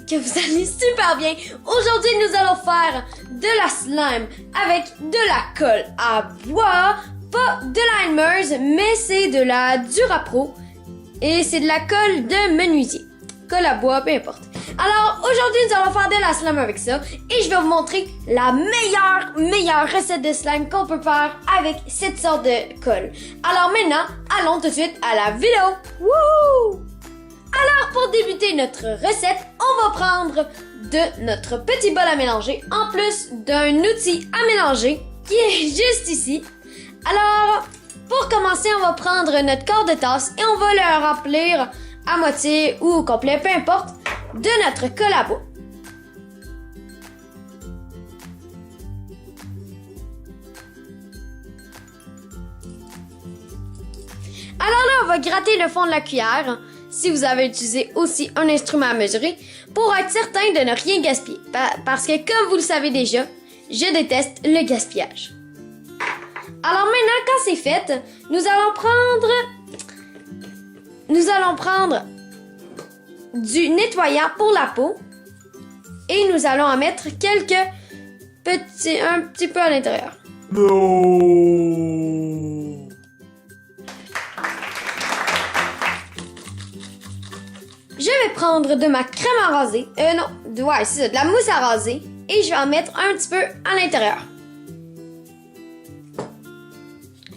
que vous allez super bien. Aujourd'hui, nous allons faire de la slime avec de la colle à bois. Pas de la Elmer's, mais c'est de la Durapro. Et c'est de la colle de menuisier. Colle à bois, peu importe. Alors, aujourd'hui, nous allons faire de la slime avec ça. Et je vais vous montrer la meilleure recette de slime qu'on peut faire avec cette sorte de colle. Alors maintenant, allons tout de suite à la vidéo. Wouh! Alors, pour débuter notre recette, on va prendre de notre petit bol à mélanger, en plus d'un outil à mélanger qui est juste ici. Alors, pour commencer, on va prendre notre quart de tasse et on va le remplir à moitié ou au complet, peu importe, de notre colle à bois. Alors là, on va gratter le fond de la cuillère, si vous avez utilisé aussi un instrument à mesurer, pour être certain de ne rien gaspiller. Parce que comme vous le savez déjà, je déteste le gaspillage. Alors maintenant, quand c'est fait, nous allons prendre du nettoyant pour la peau et nous allons en mettre un petit peu à l'intérieur. Non. Je vais prendre de ma crème à raser, c'est ça, de la mousse à raser et je vais en mettre un petit peu à l'intérieur.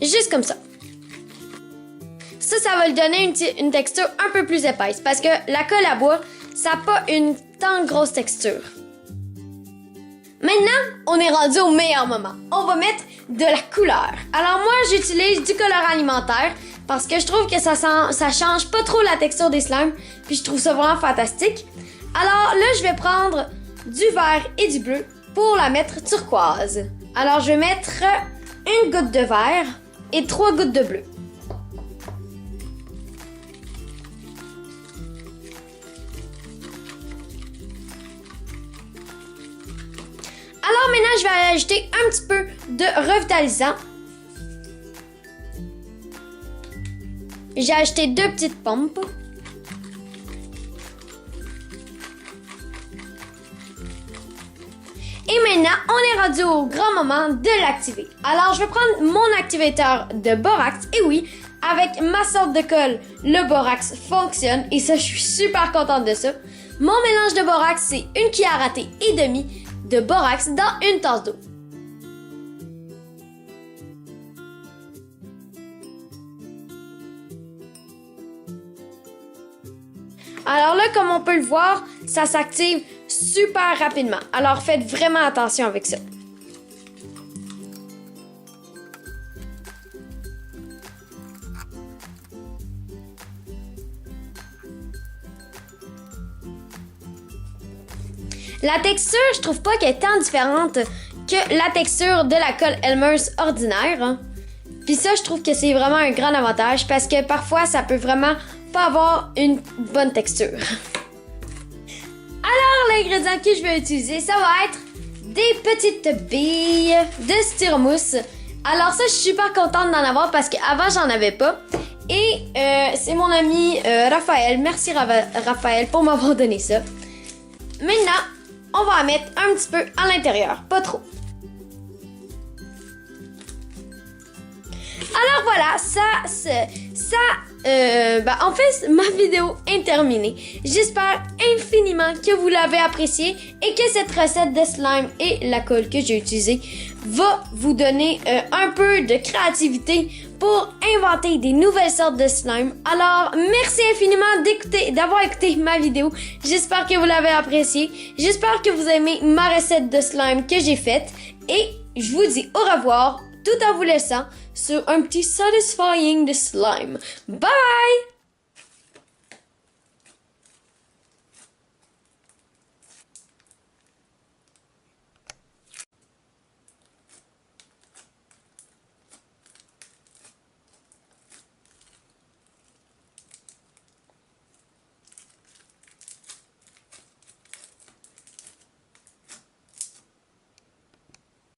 Juste comme ça. Ça va lui donner une texture un peu plus épaisse parce que la colle à bois, ça n'a pas une tant grosse texture. Maintenant, on est rendu au meilleur moment. On va mettre de la couleur. Alors moi, j'utilise du colorant alimentaire parce que je trouve que ça change pas trop la texture des slimes, puis je trouve ça vraiment fantastique. Alors là, je vais prendre du vert et du bleu pour la mettre turquoise. Alors je vais mettre une goutte de vert et 3 gouttes de bleu. Alors maintenant, je vais ajouter un petit peu de revitalisant. J'ai ajouté 2 petites pompes. Et maintenant, on est rendu au grand moment de l'activer. Alors, je vais prendre mon activateur de borax. Et oui, avec ma sorte de colle, le borax fonctionne. Et ça, je suis super contente de ça. Mon mélange de borax, c'est une cuillère à thé et demie de borax dans une tasse d'eau. Alors là, comme on peut le voir, ça s'active super rapidement. Alors faites vraiment attention avec ça. La texture, je trouve pas qu'elle est tant différente que la texture de la colle Elmer's ordinaire. Puis ça, je trouve que c'est vraiment un grand avantage parce que parfois, ça peut vraiment pas avoir une bonne texture. Alors, l'ingrédient que je vais utiliser, ça va être des petites billes de styromousse. Alors ça, je suis super contente d'en avoir parce qu'avant, j'en avais pas. Et c'est mon ami Raphaël. Merci Raphaël pour m'avoir donné ça. Maintenant, on va en mettre un petit peu à l'intérieur, pas trop. Alors voilà, en fait, ma vidéo est terminée. J'espère infiniment que vous l'avez appréciée et que cette recette de slime et la colle que j'ai utilisée va vous donner un peu de créativité pour inventer des nouvelles sortes de slime. Alors, merci infiniment d'avoir écouté ma vidéo. J'espère que vous l'avez appréciée. J'espère que vous aimez ma recette de slime que j'ai faite. Et je vous dis au revoir tout en vous laissant sur un petit satisfying de slime. Bye bye!